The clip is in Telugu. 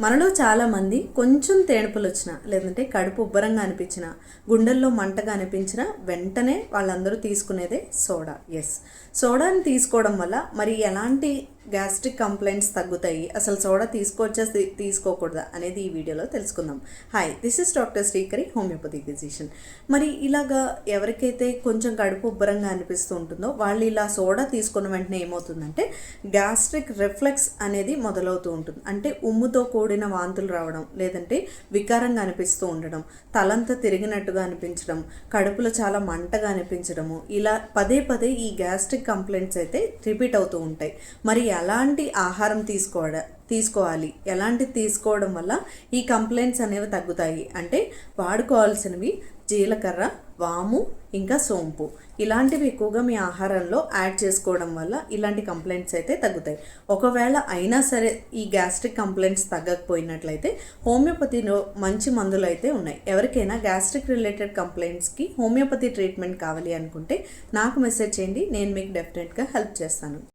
మనలో చాలామంది కొంచెం తేడుపులు వచ్చినా లేదంటే కడుపు ఉబ్బరంగా అనిపించినా గుండెల్లో మంటగా అనిపించినా వెంటనే వాళ్ళందరూ తీసుకునేదే సోడా. సోడాని తీసుకోవడం వల్ల మరి ఎలాంటి గ్యాస్ట్రిక్ కంప్లైంట్స్ తగ్గుతాయి, అసలు సోడా తీసుకోవచ్చా తీసుకోకూడదా అనేది ఈ వీడియోలో తెలుసుకుందాం. Hi, this is doctor Srikari, homeopathy physician. మరి ఇలాగా ఎవరికైతే కొంచెం కడుపు ఉబ్బరంగా అనిపిస్తూ ఉంటుందో వాళ్ళు ఇలా సోడా తీసుకున్న వెంటనే ఏమవుతుందంటే గ్యాస్ట్రిక్ రిఫ్లెక్స్ అనేది మొదలవుతూ ఉంటుంది. అంటే ఉమ్ముతో కూడిన వాంతులు రావడం, లేదంటే వికారంగా అనిపిస్తూ ఉండడం, తలంతా తిరిగినట్టుగా అనిపించడం, కడుపులో చాలా మంటగా అనిపించడము, ఇలా పదే పదే ఈ గ్యాస్ట్రిక్ కంప్లైంట్స్ అయితే రిపీట్ అవుతూ ఉంటాయి. మరి ఎలాంటి ఆహారం తీసుకోవాలి, ఎలాంటి తీసుకోవడం వల్ల ఈ కంప్లైంట్స్ అనేవి తగ్గుతాయి అంటే వాడుకోవాల్సినవి జీలకర్ర, వాము, ఇంకా సోంపు ఇలాంటివి ఎక్కువగా మీ ఆహారంలో యాడ్ చేసుకోవడం వల్ల ఇలాంటి కంప్లైంట్స్ అయితే తగ్గుతాయి. ఒకవేళ అయినా సరే ఈ గ్యాస్ట్రిక్ కంప్లైంట్స్ తగ్గకపోయినట్లయితే హోమియోపతిలో మంచి మందులు అయితే ఉన్నాయి. ఎవరికైనా గ్యాస్ట్రిక్ రిలేటెడ్ కంప్లైంట్స్కి హోమియోపతి ట్రీట్మెంట్ కావాలి అనుకుంటే నాకు మెసేజ్ చేయండి, నేను మీకు డెఫినెట్గా హెల్ప్ చేస్తాను.